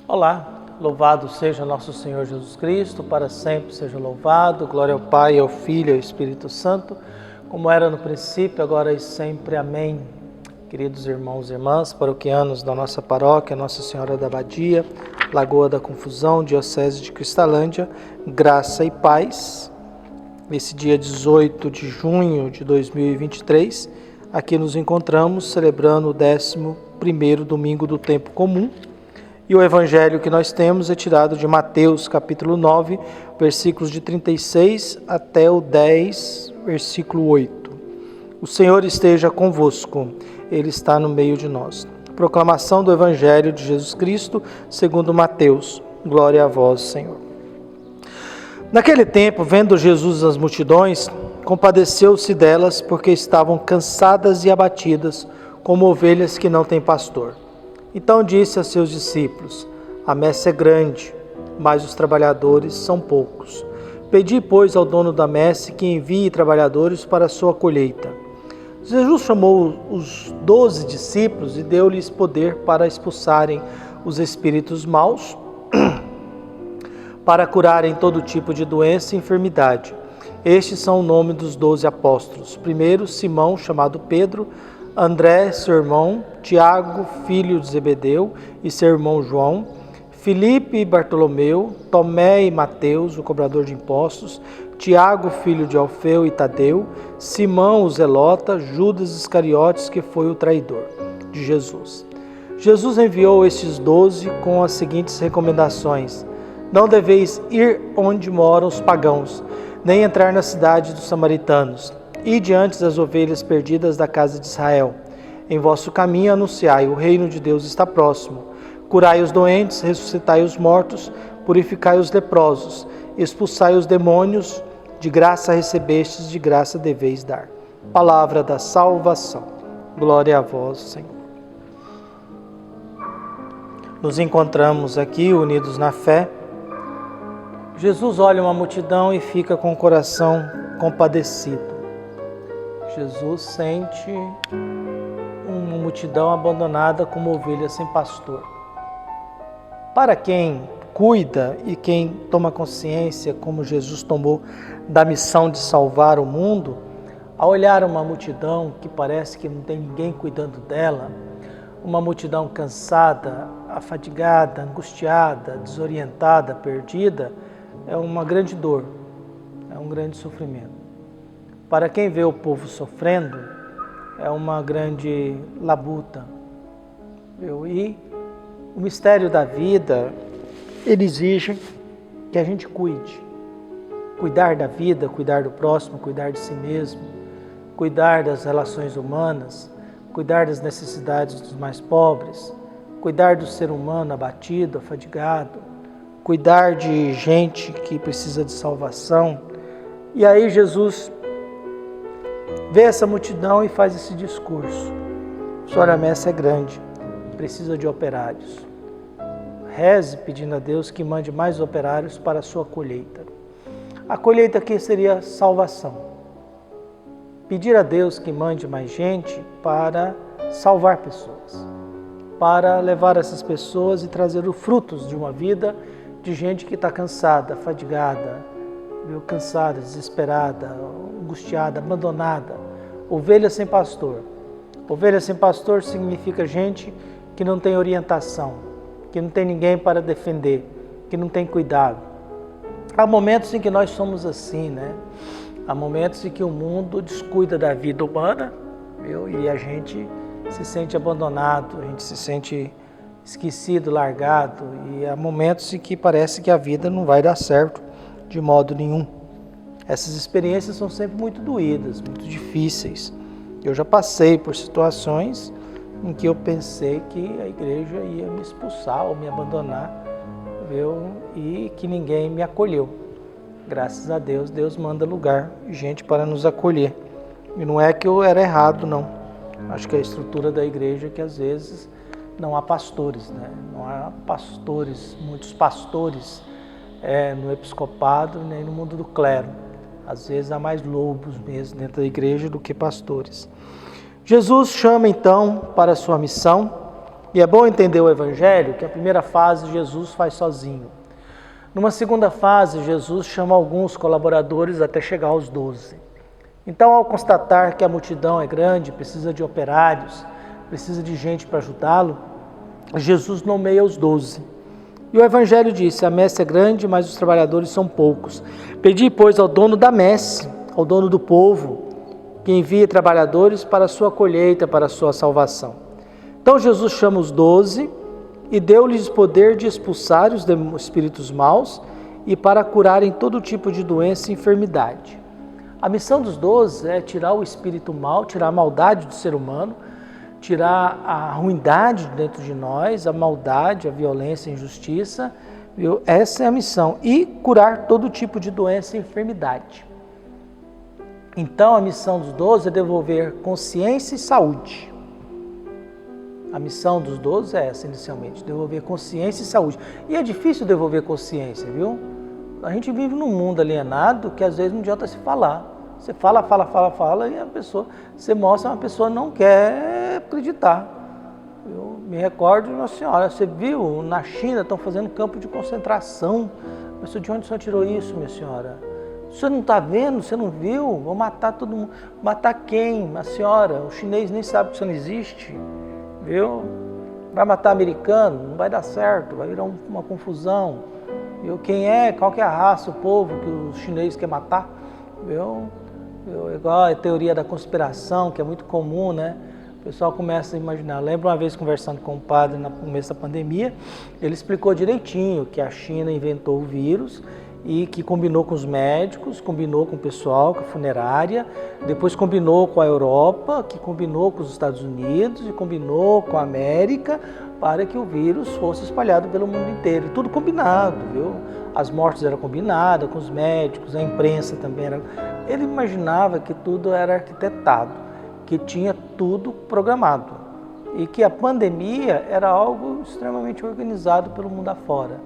Olá, louvado seja nosso Senhor Jesus Cristo, para sempre seja louvado. Glória ao Pai, ao Filho e ao Espírito Santo, como era no princípio, agora e sempre. Amém. Queridos irmãos e irmãs, paroquianos da nossa paróquia, Nossa Senhora da Abadia, Lagoa da Confusão, Diocese de Cristalândia, graça e paz. Nesse dia 18 de junho de 2023, aqui nos encontramos celebrando o 11º domingo do tempo comum. E o evangelho que nós temos é tirado de Mateus, capítulo 9, versículos de 36 até o 10, versículo 8. O Senhor esteja convosco, Ele está no meio de nós. Proclamação do evangelho de Jesus Cristo, segundo Mateus. Glória a vós, Senhor. Naquele tempo, vendo Jesus as multidões, compadeceu-se delas, porque estavam cansadas e abatidas, como ovelhas que não têm pastor. Então disse a seus discípulos: a messe é grande, mas os trabalhadores são poucos. Pedi, pois, ao dono da messe que envie trabalhadores para a sua colheita. Jesus chamou os 12 discípulos e deu-lhes poder para expulsarem os espíritos maus, para curarem todo tipo de doença e enfermidade. Estes são o nome dos 12 apóstolos. Primeiro, Simão, chamado Pedro, André, seu irmão, Tiago, filho de Zebedeu, e seu irmão João, Filipe e Bartolomeu, Tomé e Mateus, o cobrador de impostos, Tiago, filho de Alfeu e Tadeu, Simão, o zelota, Judas Iscariotes, que foi o traidor de Jesus. Jesus enviou estes 12 com as seguintes recomendações: não deveis ir onde moram os pagãos, nem entrar na cidade dos samaritanos. Ide antes as ovelhas perdidas da casa de Israel. Em vosso caminho anunciai: o reino de Deus está próximo. Curai os doentes, ressuscitai os mortos, purificai os leprosos, expulsai os demônios. De graça recebestes, de graça deveis dar. Palavra da salvação. Glória a vós, Senhor. Nos encontramos aqui unidos na fé. Jesus olha uma multidão e fica com o coração compadecido. Jesus sente uma multidão abandonada como ovelha sem pastor. Para quem cuida e quem toma consciência, como Jesus tomou, da missão de salvar o mundo, ao olhar uma multidão que parece que não tem ninguém cuidando dela, uma multidão cansada, afadigada, angustiada, desorientada, perdida, é uma grande dor, é um grande sofrimento. Para quem vê o povo sofrendo, é uma grande labuta. E o mistério da vida, ele exige que a gente cuide. Cuidar da vida, cuidar do próximo, cuidar de si mesmo, cuidar das relações humanas, cuidar das necessidades dos mais pobres, cuidar do ser humano abatido, afadigado, cuidar de gente que precisa de salvação. E aí Jesus vê essa multidão e faz esse discurso: Senhor, a messe é grande, precisa de operários. Reze pedindo a Deus que mande mais operários para a sua colheita. A colheita aqui seria salvação. Pedir a Deus que mande mais gente para salvar pessoas, para levar essas pessoas e trazer os frutos de uma vida de gente que está cansada, fadigada, cansada, desesperada, angustiada, abandonada. Ovelha sem pastor. Ovelha sem pastor significa gente que não tem orientação, que não tem ninguém para defender, que não tem cuidado. Há momentos em que nós somos assim, né? Há momentos em que o mundo descuida da vida humana, e a gente se sente abandonado, a gente se sente esquecido, largado, e há momentos em que parece que a vida não vai dar certo de modo nenhum. Essas experiências são sempre muito doídas, muito difíceis. Eu já passei por situações em que eu pensei que a igreja ia me expulsar ou me abandonar, e que ninguém me acolheu. Graças a Deus, Deus manda lugar, gente para nos acolher. E não é que eu era errado, não. Acho que é a estrutura da igreja que às vezes não há pastores, né? Não há pastores, muitos pastores no episcopado nem no mundo do clero. Às vezes há mais lobos mesmo dentro da igreja do que pastores. Jesus chama então para a sua missão E é bom entender o Evangelho que a primeira fase Jesus faz sozinho. Numa segunda fase, Jesus chama alguns colaboradores até chegar aos 12. Então, ao constatar que a multidão é grande, precisa de operários, precisa de gente para ajudá-lo, Jesus nomeia os 12. E o Evangelho disse: a messe é grande, mas os trabalhadores são poucos. Pedi, pois, ao dono da messe, ao dono do povo, que envie trabalhadores para a sua colheita, para a sua salvação. Então Jesus chama os 12 e deu-lhes poder de expulsar os espíritos maus e para curarem todo tipo de doença e enfermidade. A missão dos 12 é tirar o espírito mau, tirar a maldade do ser humano, tirar a ruindade dentro de nós, a maldade, a violência, a injustiça. Viu? Essa é a missão. E curar todo tipo de doença e enfermidade. Então a missão dos 12 é devolver consciência e saúde. A missão dos 12 é essa inicialmente, devolver consciência e saúde. E é difícil devolver consciência, viu? A gente vive num mundo alienado que às vezes não adianta se falar. Você fala e a pessoa, você mostra, uma pessoa não quer acreditar. Eu me recordo de uma senhora, você viu, na China estão fazendo campo de concentração. A pessoa, de onde a senhora tirou isso, minha senhora? Você não está vendo? Você não viu? Vou matar todo mundo. Matar quem? A senhora, o chinês nem sabe que isso não existe. Viu? Vai matar americano? Não vai dar certo, vai virar uma confusão. Viu? Quem é? Qual que é a raça, o povo que os chineses querem matar? Viu? Igual a teoria da conspiração, que é muito comum, né? O pessoal começa a imaginar. Eu lembro uma vez conversando com um padre no começo da pandemia, ele explicou direitinho que a China inventou o vírus e que combinou com os médicos, combinou com o pessoal, com a funerária, depois combinou com a Europa, que combinou com os Estados Unidos e combinou com a América para que o vírus fosse espalhado pelo mundo inteiro. Tudo combinado, viu? As mortes eram combinadas com os médicos, a imprensa também era. Ele imaginava que tudo era arquitetado, que tinha tudo programado e que a pandemia era algo extremamente organizado pelo mundo afora.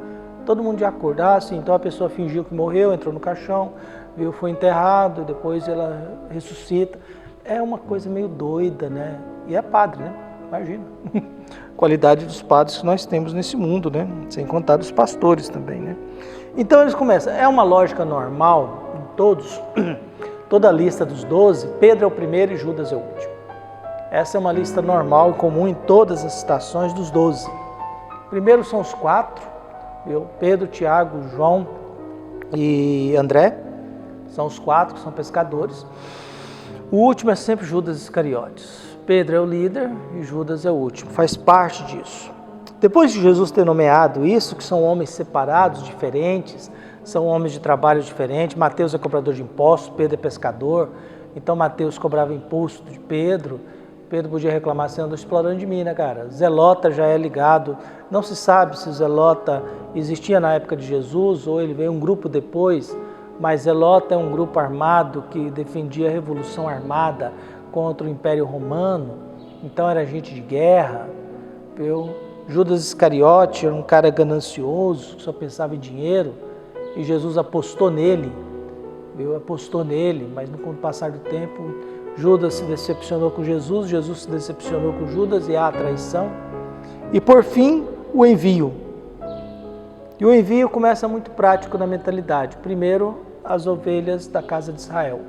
Todo mundo de acordo, assim, então a pessoa fingiu que morreu, entrou no caixão, viu, foi enterrado, depois ela ressuscita. É uma coisa meio doida, né? E é padre, né? Imagina. Qualidade dos padres que nós temos nesse mundo, né? Sem contar dos pastores também, né? Então eles começam, é uma lógica normal em todos, toda a lista dos 12, Pedro é o primeiro e Judas é o último. Essa é uma lista normal e comum em todas as citações dos 12. Primeiro são os 4, Pedro, Tiago, João e André, são os 4 que são pescadores. O último é sempre Judas Iscariotes. Pedro é o líder e Judas é o último, faz parte disso. Depois de Jesus ter nomeado isso, que são homens separados, diferentes, são homens de trabalho diferentes, Mateus é cobrador de impostos, Pedro é pescador, então Mateus cobrava imposto de Pedro, Pedro podia reclamar, você anda explorando de mim, né, cara? Zelota já é ligado, não se sabe se o Zelota existia na época de Jesus ou ele veio um grupo depois, mas Zelota é um grupo armado que defendia a revolução armada contra o Império Romano, então era gente de guerra, viu? Judas Iscariote era um cara ganancioso, que só pensava em dinheiro, e Jesus apostou nele, viu? Apostou nele, mas com o passar do tempo, Judas se decepcionou com Jesus, Jesus se decepcionou com Judas e há a traição. E por fim, o envio. E o envio começa muito prático na mentalidade. Primeiro, as ovelhas da casa de Israel.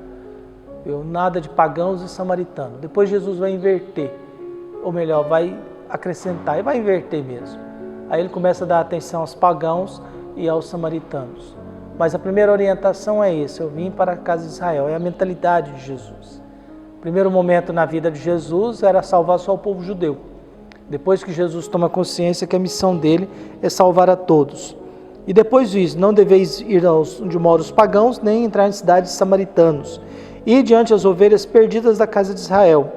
Viu? Nada de pagãos e samaritanos. Depois Jesus vai inverter, ou melhor, vai acrescentar e vai inverter mesmo. Aí ele começa a dar atenção aos pagãos e aos samaritanos. Mas a primeira orientação é essa, eu vim para a casa de Israel, é a mentalidade de Jesus. O primeiro momento na vida de Jesus era salvar só o povo judeu. Depois que Jesus toma consciência que a missão dele é salvar a todos. E depois disso, não deveis ir onde moram os pagãos, nem entrar em cidades samaritanos. E diante as ovelhas perdidas da casa de Israel.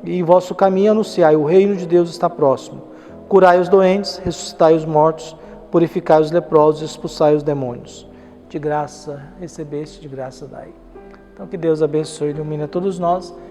E em vosso caminho anunciai, o reino de Deus está próximo. Curai os doentes, ressuscitai os mortos, purificai os leprosos e expulsai os demônios. De graça recebeste, de graça dai. Então que Deus abençoe e ilumine a todos nós.